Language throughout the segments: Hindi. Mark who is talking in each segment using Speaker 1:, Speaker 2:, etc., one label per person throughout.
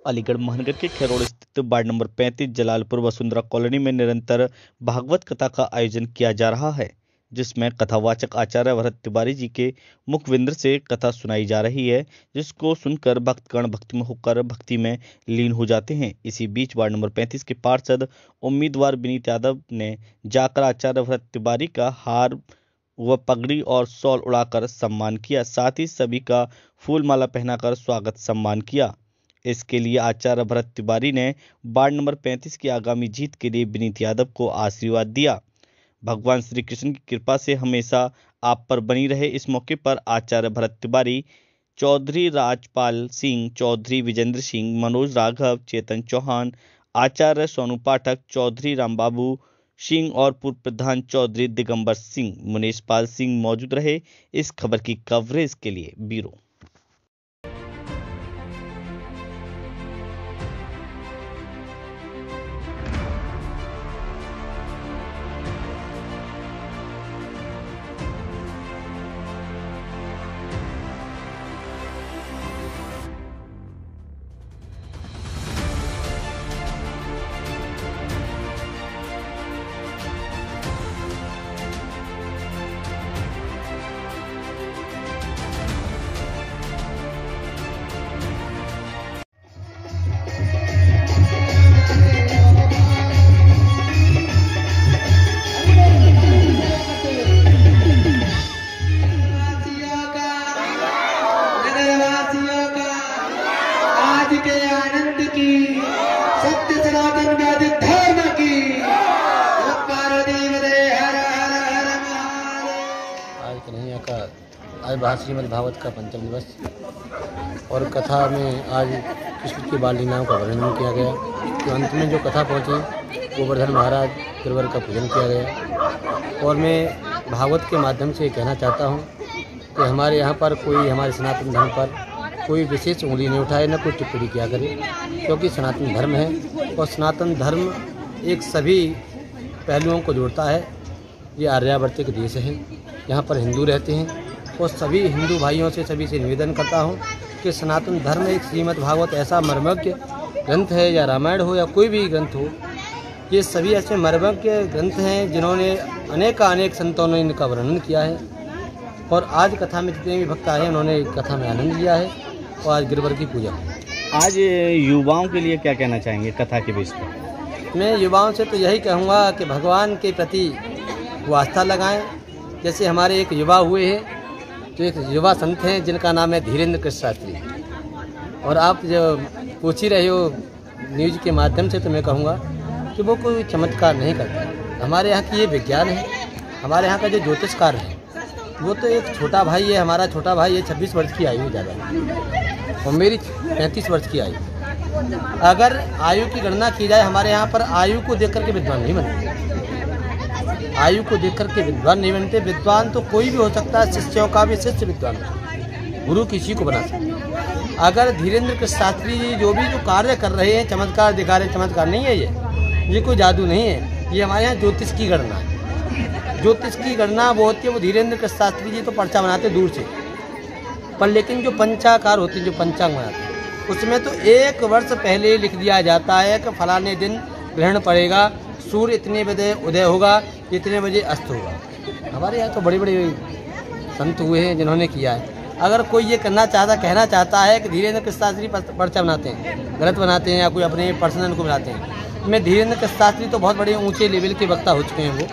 Speaker 1: अलीगढ़ महानगर के खैरोड़ स्थित ward number 35 Jalalpur Vasundhara colony में निरंतर भागवत कथा का आयोजन किया जा रहा है, जिसमें कथावाचक आचार्य भरत तिवारी जी के मुखविंद्र से कथा सुनाई जा रही है, जिसको सुनकर भक्तगण भक्ति में होकर भक्ति में लीन हो जाते हैं। इसी बीच वार्ड नंबर 35 के पार्षद उम्मीदवार विनीत यादव ने जाकर आचार्य भरत तिवारी का हार व पगड़ी और शॉल उड़ाकर सम्मान किया, साथ ही सभी का फूल माला पहनाकर स्वागत सम्मान किया। इसके लिए आचार्य भरत तिवारी ने वार्ड नंबर 35 की आगामी जीत के लिए विनीत यादव को आशीर्वाद दिया। भगवान श्री कृष्ण की कृपा से हमेशा आप पर बनी रहे। इस मौके पर आचार्य भरत तिवारी, चौधरी राजपाल सिंह, चौधरी विजेंद्र सिंह, मनोज राघव, चेतन चौहान, आचार्य सोनू पाठक, चौधरी रामबाबू सिंह और पूर्व प्रधान चौधरी दिगंबर सिंह, मुनीश पाल सिंह मौजूद रहे। इस खबर की कवरेज के लिए ब्यूरो।
Speaker 2: के आनंद की सत्य सनातन वैदिक धर्म की पार्वती हर हर हर महादेव।
Speaker 3: आज कन्हैया का आज श्रीमद् भागवत का पंचम दिवस और कथा में आज कृष्ण की बाल लीलाओं का वर्णन किया गया। तो अंत में जो कथा पहुँची गोवर्धन महाराज गिरवर का पूजन किया गया। और मैं भागवत के माध्यम से कहना चाहता हूँ कि हमारे यहाँ पर कोई हमारे सनातन धर्म पर कोई विशेष उंगली नहीं उठाए, न कोई टिप्पणी किया करे, क्योंकि सनातन धर्म है और सनातन धर्म एक सभी पहलुओं को जोड़ता है। ये आर्यावर्त देश है, यहाँ पर हिंदू रहते हैं और सभी हिंदू भाइयों से सभी से निवेदन करता हूँ कि सनातन धर्म एक श्रीमद् भागवत ऐसा मर्मज्ञ ग्रंथ है, या रामायण हो या कोई भी ग्रंथ हो, ये सभी ऐसे मर्मज्ञ ग्रंथ हैं जिन्होंने अनेक संतों ने इनका वर्णन किया है। और आज कथा में जितने भी भक्त आए हैं उन्होंने कथा में आनंद लिया है और आज गिरवर की पूजा।
Speaker 1: आज युवाओं के लिए क्या कहना चाहेंगे कथा के विषय में?
Speaker 3: मैं युवाओं से तो यही कहूँगा कि भगवान के प्रति वो आस्था लगाएं। जैसे हमारे एक युवा हुए हैं, जो एक युवा संत हैं जिनका नाम है धीरेन्द्र कृष्ण शास्त्री। और आप जो पूछ ही रहे हो न्यूज़ के माध्यम से, तो मैं कहूँगा कि वो कोई चमत्कार नहीं करता। हमारे यहाँ की ये विज्ञान है, हमारे यहाँ का जो ज्योतिष कार्य है, वो तो एक छोटा भाई है, हमारा छोटा भाई है, 26 वर्ष की आयु ज़्यादा, और मेरी 35 वर्ष की आयु। अगर आयु की गणना की जाए, हमारे यहाँ पर आयु को देख करके विद्वान नहीं बनते। आयु को देख करके विद्वान नहीं बनते। विद्वान तो कोई भी हो सकता है, शिष्यों का भी शिष्य विद्वान, गुरु किसी को बना सकता। अगर धीरेन्द्र कृष्ण शास्त्री जी जो कार्य कर रहे हैं, चमत्कार दिखा रहे हैं, चमत्कार नहीं है ये कोई जादू नहीं है, ये हमारे यहाँ ज्योतिष की गणना है। ज्योतिष की गणना वो होती है, वो धीरेन्द्र कृष्ण शास्त्री जी तो पर्चा बनाते दूर से, पर लेकिन जो पंचाकार होते हैं, जो पंचांग बनाते हैं, उसमें तो 1 वर्ष पहले लिख दिया जाता है कि फलाने दिन ग्रहण पड़ेगा, सूर्य इतने बजे उदय होगा, इतने बजे अस्त होगा। हमारे यहाँ तो बड़े बड़े संत हुए हैं जिन्होंने किया है। अगर कोई ये कहना चाहता है कि धीरेन्द्र कृष्ण शास्त्री पर्चा बनाते हैं, गलत बनाते हैं, या कोई अपने पर्सनल को बनाते हैं, मैं धीरेन्द्र कृष्ण शास्त्री तो बहुत बड़े ऊँचे लेवल के वक्ता हो चुके हैं, वो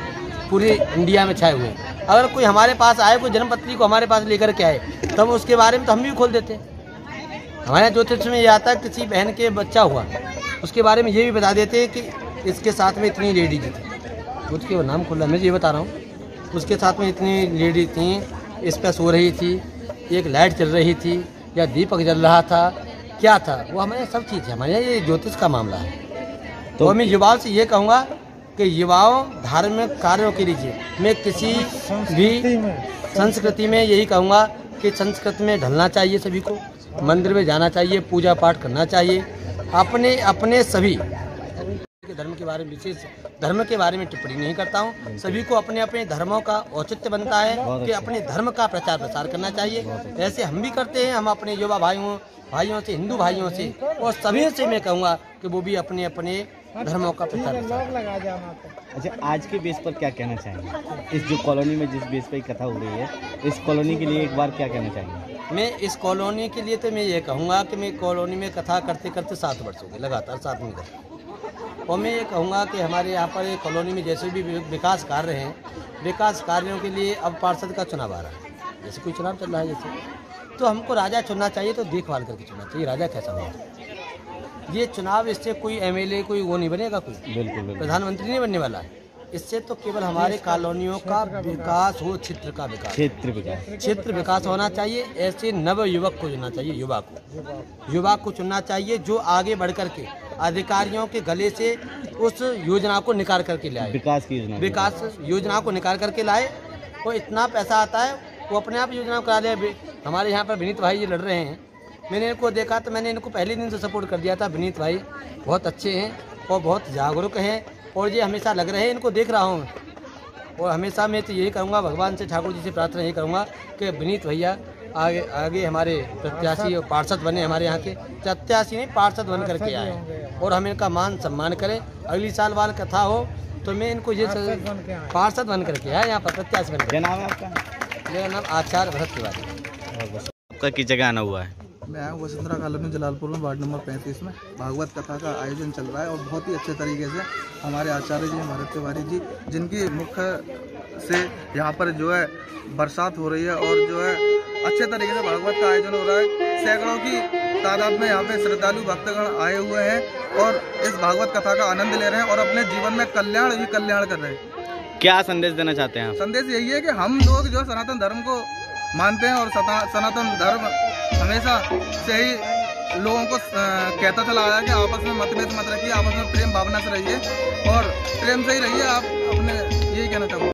Speaker 3: पूरे इंडिया में छाए हुए हैं। अगर कोई हमारे पास आए, कोई जन्मपत्री को हमारे पास लेकर के आए, तब उसके बारे में तो हम भी खोल देते हैं। हमारे ज्योतिष में ये आता है, किसी बहन के बच्चा हुआ, उसके बारे में ये भी बता देते हैं कि इसके साथ में इतनी लेडीज थी, उसके नाम खुला मैं ये बता रहा हूँ, उसके साथ में इतनी लेडीज थी, इस पर सो रही थी, एक लाइट चल रही थी, या दीपक जल रहा था, क्या था, वो हमारे सब चीज़ है। हमारे यहाँ ये ज्योतिष का मामला है। तो मैं युवाओं से ये कहूँगा कि युवाओं धार्मिक कार्यों के लिए, मैं किसी भी संस्कृति में यही कहूँगा कि संस्कृति में ढलना चाहिए, सभी को मंदिर में जाना चाहिए, पूजा पाठ करना चाहिए, अपने सभी धर्म के बारे में विशेष धर्म के बारे में टिप्पणी नहीं करता हूँ। सभी को अपने अपने धर्मों का औचित्य बनता है कि अपने धर्म का प्रचार प्रसार करना चाहिए। ऐसे हम भी करते हैं। हम अपने युवा भाइयों से, हिंदू भाइयों से और सभी से मैं कहूँगा कि वो भी अपने अपने धर्मों का प्रचार प्रसार।
Speaker 1: अच्छा, आज के बेस पर क्या कहना चाहेंगे? इस जो कॉलोनी में जिस बेस पर कथा हो रही है, इस कॉलोनी के लिए एक बार क्या कहना चाहेंगे?
Speaker 3: मैं इस कॉलोनी के लिए तो मैं ये कहूँगा कि मैं कॉलोनी में कथा करते करते 7 वर्ष हो गए लगातार, 7 में करता। और मैं ये कहूँगा कि हमारे यहाँ पर कॉलोनी में जैसे भी विकास कार्य हैं, विकास कार्यों के लिए अब पार्षद का चुनाव आ रहा है। जैसे कोई चुनाव चल रहा है जैसे, तो हमको राजा चुनना चाहिए, तो देखभाल करके चुनना चाहिए। राजा कैसा हो, ये चुनाव इससे कोई एमएलए कोई वो नहीं बनेगा, कोई
Speaker 1: बिल्कुल
Speaker 3: प्रधानमंत्री नहीं बनने वाला है। इससे तो केवल हमारे कॉलोनियों का विकास हो, क्षेत्र का विकास, क्षेत्र विकास होना चाहिए। ऐसे नव युवक को चुनना चाहिए, युवा को चुनना चाहिए जो आगे बढ़ करके अधिकारियों के गले से उस योजना को निकाल करके लाए, विकास योजना को निकाल करके लाए। और इतना पैसा आता है वो अपने आप योजना करा ले। हमारे यहाँ पर विनीत भाई जी लड़ रहे हैं, मैंने इनको देखा तो मैंने इनको पहले दिन से सपोर्ट कर दिया था। विनीत भाई बहुत अच्छे हैं और बहुत जागरूक हैं और ये हमेशा लग रहे हैं, इनको देख रहा हूँ। और हमेशा मैं तो यही करूँगा, भगवान से, ठाकुर जी से प्रार्थना यही करूँगा कि विनीत भैया आगे हमारे प्रत्याशी और पार्षद बने, हमारे यहाँ के प्रत्याशी नहीं पार्षद बन करके आए और हम इनका मान सम्मान करें। अगली साल वाल कथा हो तो मैं इनको ये पार्षद बन करके आए, यहाँ पर प्रत्याशी बन। क्या नाम है आपका? मेरा नाम आचार्य भरत तिवारी।
Speaker 1: आपका किस जगह आना हुआ है?
Speaker 4: मैं आया हूँ वसुंधरा कॉलोनी जलालपुर में, वार्ड नंबर 35 में। भागवत कथा का आयोजन चल रहा है और बहुत ही अच्छे तरीके से हमारे आचार्य जी भरत तिवारी जी, जिनकी मुख्य से यहाँ पर जो है बरसात हो रही है और जो है अच्छे तरीके से भागवत का आयोजन हो रहा है। सैकड़ों की तादाद में यहाँ पे श्रद्धालु भक्तगण आए हुए हैं और इस भागवत कथा का आनंद ले रहे हैं और अपने जीवन में कल्याण ही कल्याण कर रहे हैं।
Speaker 1: क्या संदेश देना चाहते हैं आप?
Speaker 4: संदेश यही है कि हम लोग जो सनातन धर्म को मानते हैं और सनातन धर्म हमेशा से ही लोगों को कहता चला आया कि आपस में मतभेद मत रखिए, आपस में प्रेम भावना से रहिए और प्रेम से ही रहिए। आप अपने यही कहना चाहूँगा।